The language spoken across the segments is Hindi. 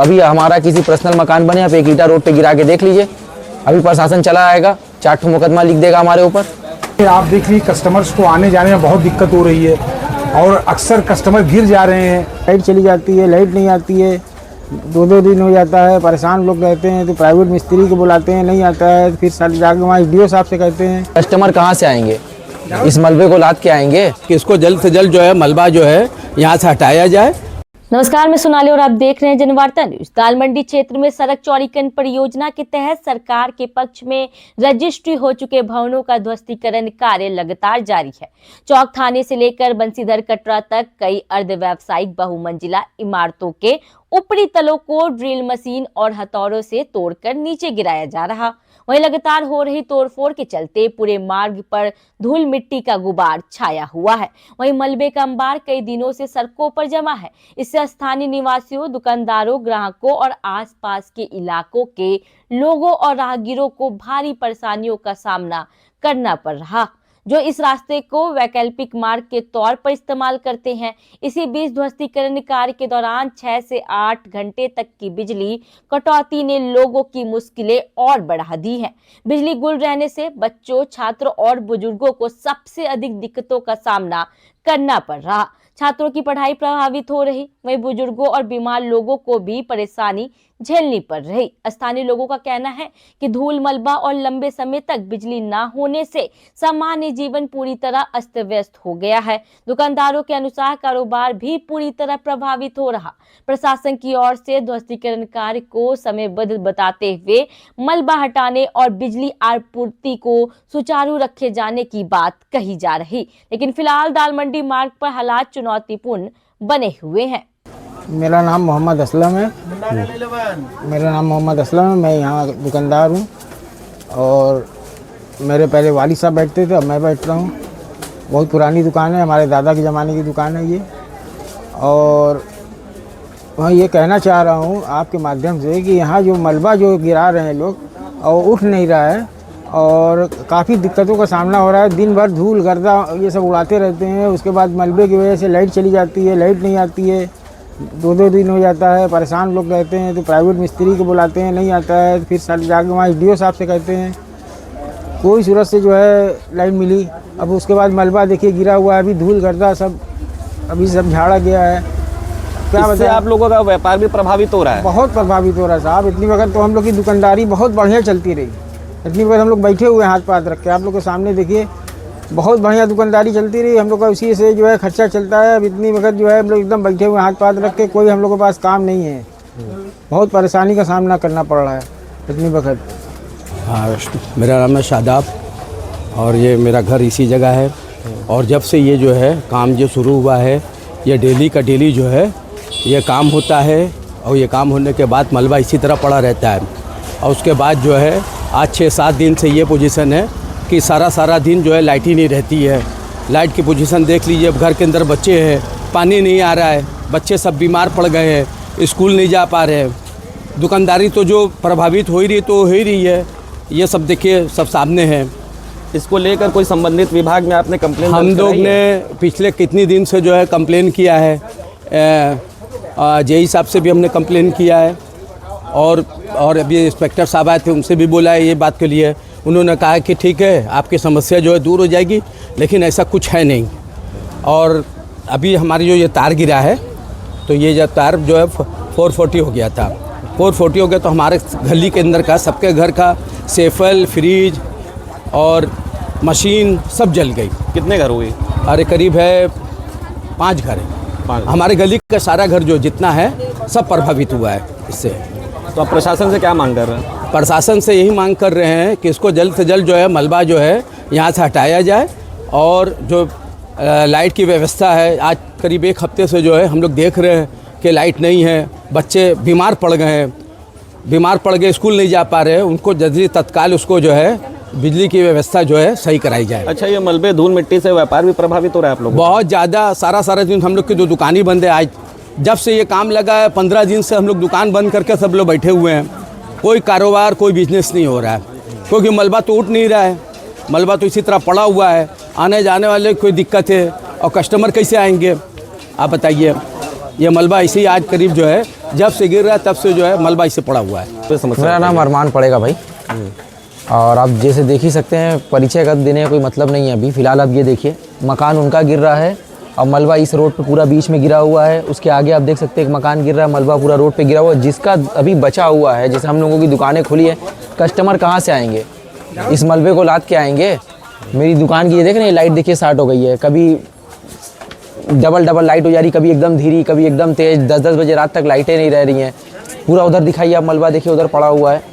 अभी हमारा किसी पर्सनल मकान बने, आप एक ईटा रोड पे गिरा के देख लीजिए, अभी प्रशासन चला आएगा, 4 ठो मुकदमा लिख देगा हमारे ऊपर। आप देखिए कस्टमर्स को आने जाने में बहुत दिक्कत हो रही है और अक्सर कस्टमर गिर जा रहे हैं। लाइट चली जाती है, लाइट नहीं आती है, 2-2 दिन हो जाता है, परेशान लोग रहते हैं। तो प्राइवेट मिस्त्री को बुलाते हैं, नहीं आता है, फिर सारे जाके वहाँ ईडीओ साहब से कहते हैं। कस्टमर कहाँ से आएंगे, इस मलबे को लाद के आएंगे कि इसको जल्द से जल्द जो है मलबा जो है यहाँ से हटाया जाए। नमस्कार, मैं सोनाली और आप देख रहे हैं जनवार्ता न्यूज। दाल मंडी क्षेत्र में सड़क चौड़ीकरण परियोजना के तहत सरकार के पक्ष में रजिस्ट्री हो चुके भवनों का ध्वस्तीकरण कार्य लगातार जारी है। चौक थाने से लेकर बंसीधर कटरा तक कई अर्ध व्यावसायिक बहुमंजिला इमारतों के ऊपरी तलों को ड्रिल मशीन और हथौड़ों से तोड़कर नीचे गिराया जा रहा। वहीं लगातार हो रही तोड़फोड़ के चलते पूरे मार्ग पर धूल मिट्टी का गुबार छाया हुआ है। वहीं मलबे का अंबार कई दिनों से सड़कों पर जमा है। इससे स्थानीय निवासियों, दुकानदारों, ग्राहकों और आसपास के इलाकों के लोगों और राहगीरों को भारी परेशानियों का सामना करना पड़ रहा, जो इस रास्ते को वैकल्पिक मार्ग के तौर पर इस्तेमाल करते हैं। इसी बीच ध्वस्तीकरण कार्य के दौरान 6 से 8 घंटे तक की बिजली कटौती ने लोगों की मुश्किलें और बढ़ा दी है। बिजली गुल रहने से बच्चों, छात्रों और बुजुर्गों को सबसे अधिक दिक्कतों का सामना करना पड़ रहा। छात्रों की पढ़ाई प्रभावित हो रही, वहीं बुजुर्गों और बीमार लोगों को भी परेशानी झेलनी पड़ रही। स्थानीय लोगों का कहना है कि धूल, मलबा और लंबे समय तक बिजली न होने से सामान्य जीवन पूरी तरह अस्त व्यस्त हो गया है। दुकानदारों के अनुसार कारोबार भी पूरी तरह प्रभावित हो रहा। प्रशासन की ओर से ध्वस्तीकरण कार्य को समयबद्ध बताते हुए मलबा हटाने और बिजली आपूर्ति को सुचारू रखे जाने की बात कही जा रही, लेकिन फिलहाल दाल मंडी मार्ग पर हालात चुनौतीपूर्ण बने हुए हैं। मेरा नाम मोहम्मद असलम है। मैं यहाँ दुकानदार हूँ और मेरे पहले वालिद साहब बैठते थे, अब मैं बैठ रहा हूँ। बहुत पुरानी दुकान है, हमारे दादा के ज़माने की दुकान है ये। और मैं ये कहना चाह रहा हूँ आपके माध्यम से कि यहाँ जो मलबा जो गिरा रहे हैं लोग और उठ नहीं रहा है और काफ़ी दिक्कतों का सामना हो रहा है। दिन भर धूल गर्दा ये सब उड़ाते रहते हैं। उसके बाद मलबे की वजह से लाइट चली जाती है, लाइट नहीं आती है, 2-2 दिन हो जाता है, परेशान लोग रहते हैं। तो प्राइवेट मिस्त्री को बुलाते हैं, नहीं आता है, फिर सारे जाके वहाँ ईडीओ साहब से कहते हैं। कोई सूरत से जो है लाइट मिली। अब उसके बाद मलबा देखिए गिरा हुआ है, अभी धूल गर्दा सब अभी सब झाड़ा गया है। क्या बताएं, आप लोगों का व्यापार भी प्रभावित हो रहा है? बहुत प्रभावित हो रहा है साहब। इतनी वक्त तो हम लोग की दुकानदारी बहुत बढ़िया चलती रही। इतनी वक्त हम लोग बैठे हुए हाथ पाथ रख के, आप लोग के सामने देखिए, बहुत बढ़िया दुकानदारी चलती रही। हम लोग का उसी से जो है खर्चा चलता है। अब इतनी वक्त जो है हम लोग एकदम बैठे हुए हाथ पाथ रख के, कोई हम लोग के पास काम नहीं है। बहुत परेशानी का सामना करना पड़ रहा है इतनी वक्त। हाँ, मेरा नाम है शादाब और ये मेरा घर इसी जगह है। और जब से ये जो है काम जो शुरू हुआ है, ये डेली का डेली जो है ये काम होता है और ये काम होने के बाद मलबा इसी तरह पड़ा रहता है। और उसके बाद जो है आज 6-7 दिन से ये पोजीशन है कि सारा दिन जो है लाइट ही नहीं रहती है। लाइट की पोजीशन देख लीजिए। अब घर के अंदर बच्चे हैं, पानी नहीं आ रहा है, बच्चे सब बीमार पड़ गए हैं, स्कूल नहीं जा पा रहे हैं। दुकानदारी तो जो प्रभावित हो ही रही तो हो ही रही है। ये सब देखिए, सब सामने है। इसको लेकर कोई संबंधित विभाग में आपने कंप्लेन? हम लोग ने पिछले कितनी दिन से जो है कंप्लेन किया है। जेई साहब से भी हमने कंप्लेन किया है और अभी इंस्पेक्टर साहब आए थे, उनसे भी बोला है ये बात के लिए। उन्होंने कहा कि ठीक है, आपकी समस्या जो है दूर हो जाएगी, लेकिन ऐसा कुछ है नहीं। और अभी हमारी जो ये तार गिरा है, तो ये जो तार जो है 440 हो गया था। 440 हो गया तो हमारे गली के अंदर का सबके घर का सेफल, फ्रिज और मशीन सब जल गई। कितने घर हुए? अरे करीब है 5 घर है। हमारे गली का सारा घर जो जितना है सब प्रभावित हुआ है इससे। तो आप प्रशासन से क्या मांग कर रहे हैं? प्रशासन से यही मांग कर रहे हैं कि इसको जल्द से जल्द जो है मलबा जो है यहाँ से हटाया जाए और जो लाइट की व्यवस्था है, आज करीब 1 हफ्ते से जो है हम लोग देख रहे हैं कि लाइट नहीं है। बच्चे बीमार पड़ गए हैं, स्कूल नहीं जा पा रहे हैं। उनको जल्दी तत्काल उसको जो है बिजली की व्यवस्था जो है सही कराई जाए। अच्छा, ये मलबे धूल मिट्टी से व्यापार भी प्रभावित हो रहा है आप लोग? बहुत ज़्यादा। सारा दिन हम लोग की जो दुकानें बंद है। आज जब से ये काम लगा है 15 दिन से हम लोग दुकान बंद करके सब लोग बैठे हुए हैं। कोई कारोबार, कोई बिजनेस नहीं हो रहा है, क्योंकि मलबा तो उठ नहीं रहा है। मलबा तो इसी तरह पड़ा हुआ है। आने जाने वाले कोई दिक्कत है और कस्टमर कैसे आएंगे आप बताइए। ये मलबा ऐसे ही आज करीब जो है जब से गिर रहा है तब से जो है मलबा इससे पड़ा हुआ है। तो समस्या मेरा नाम अरमान पड़ेगा भाई। और आप जैसे देख ही सकते हैं, परिचय का देने का कोई मतलब नहीं है अभी फ़िलहाल। आप ये देखिए, मकान उनका गिर रहा है और मलबा इस रोड पे पूरा बीच में गिरा हुआ है। उसके आगे आप देख सकते हैं एक मकान गिर रहा है, मलबा पूरा रोड पे गिरा हुआ है, जिसका अभी बचा हुआ है। जैसे हम लोगों की दुकानें खुली है, कस्टमर कहाँ से आएंगे, इस मलबे को लाद के आएंगे। मेरी दुकान की ये देख रहे हैं, लाइट देखिए स्टार्ट हो गई है, कभी डबल लाइट हो जा रही, कभी एकदम धीरे, कभी एकदम तेज़। 10-10 बजे रात तक लाइटें नहीं रह रही हैं। पूरा उधर दिखाइए आप, मलबा देखिए उधर पड़ा हुआ है।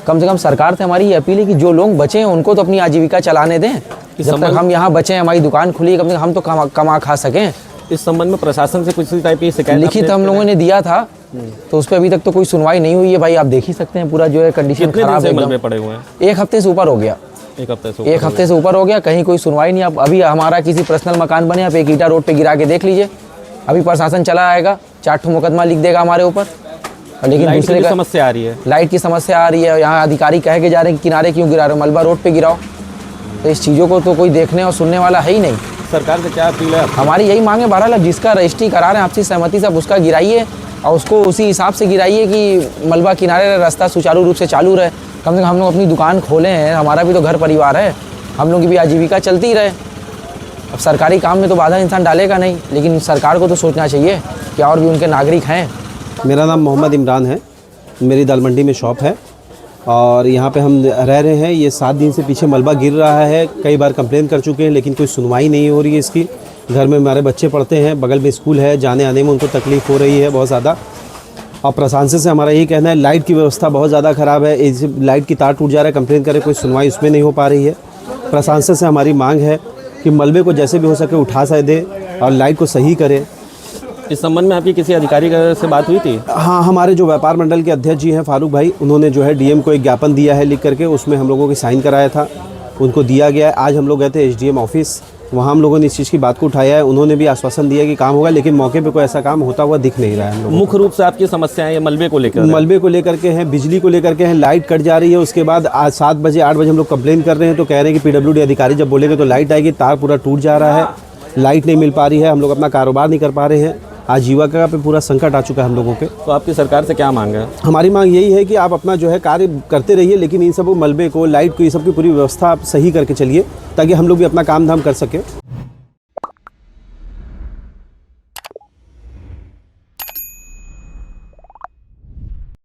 कम से कम सरकार से हमारी ये अपील है कि जो लोग बचे हैं उनको तो अपनी आजीविका चलाने दें। जब तक हम यहाँ बचे हैं, हमारी दुकान खुली है, कम से कम हम तो कमा खा सकें। इस संबंध में प्रशासन से किसी टाइप की शिकायत लिखित हम लोगों ने दिया था, तो उस पर अभी तक तो कोई सुनवाई नहीं हुई है भाई। आप देख ही सकते हैं पूरा जो है कंडीशन खराब है, मलबे पड़े हुए हैं? एक हफ्ते से ऊपर हो गया। एक हफ्ते से ऊपर हो गया, कहीं कोई सुनवाई नहीं। अब अभी हमारा किसी पर्सनल मकान बने, आप एक ईटा रोड पे गिरा के देख लीजिए। अभी प्रशासन चला आएगा, 4 ठो मुकदमा लिख देगा हमारे ऊपर। लेकिन दूसरे का समस्या आ रही है, लाइट की समस्या आ रही है। यहाँ अधिकारी कह के जा रहे हैं कि किनारे क्यों गिरा रहे हो, मलबा रोड पे गिराओ। तो इस चीज़ों को तो कोई देखने और सुनने वाला है ही नहीं। सरकार से क्या अपील है? हमारी यही मांग है, बहरहाल जिसका रजिस्ट्री करा रहे हैं आपसी सहमति से, उसका गिराइए और उसको उसी हिसाब से गिराइए कि मलबा किनारे रहे, रास्ता सुचारू रूप से चालू रहे। कम से कम हम लोग अपनी दुकान खोले हैं, हमारा भी तो घर परिवार है, हम लोग की भी आजीविका चलती रहे। अब सरकारी काम में तो बाधा इंसान डालेगा नहीं, लेकिन सरकार को तो सोचना चाहिए कि और भी उनके नागरिक हैं। मेरा नाम मोहम्मद इमरान है, मेरी दाल मंडी में शॉप है और यहाँ पे हम रह रहे हैं। ये 7 दिन से पीछे मलबा गिर रहा है, कई बार कंप्लेन कर चुके हैं लेकिन कोई सुनवाई नहीं हो रही है इसकी। घर में हमारे बच्चे पढ़ते हैं, बगल में स्कूल है, जाने आने में उनको तकलीफ़ हो रही है बहुत ज़्यादा। और प्रशासन से हमारा यही कहना है, लाइट की व्यवस्था बहुत ज़्यादा ख़राब है, लाइट की तार टूट जा रहा है, कंप्लेन करें कोई सुनवाई उसमें नहीं हो पा रही है। प्रशासन से हमारी मांग है कि मलबे को जैसे भी हो सके उठा सा दे और लाइट को सही करे। इस संबंध में आपकी किसी अधिकारी से बात हुई थी? हाँ, हमारे जो व्यापार मंडल के अध्यक्ष जी हैं फारूक भाई, उन्होंने जो है डीएम को एक ज्ञापन दिया है लिख करके, उसमें हम लोगों की साइन कराया था, उनको दिया गया है। आज हम लोग गए थे एसडीएम ऑफिस, वहाँ हम लोगों ने इस चीज़ की बात को उठाया है। उन्होंने भी आश्वासन दिया कि काम होगा, लेकिन मौके पे कोई ऐसा काम होता हुआ दिख नहीं रहा है हम लोगों को। मुख्य रूप से आपकी समस्याएं ये मलबे को लेकर मलबे को लेकर के हैं, बिजली को लेकर के हैं, लाइट कट जा रही है। उसके बाद आज 7 बजे 8 बजे हम लोग कंप्लेन कर रहे हैं तो कह रहे हैं कि पीडब्ल्यूडी अधिकारी जब बोलेंगे तो लाइट आएगी। तार पूरा टूट जा रहा है, लाइट नहीं मिल पा रही है, हम लोग अपना कारोबार नहीं कर पा रहे हैं। आजीविका पे पूरा संकट आ चुका है हम लोगों के। तो आपकी सरकार से क्या मांग है? हमारी मांग यही है कि आप अपना जो है कार्य करते रहिए, लेकिन इन सब मलबे को, लाइट को, ये सब की पूरी व्यवस्था आप सही करके चलिए ताकि हम लोग भी अपना काम धाम कर सकें।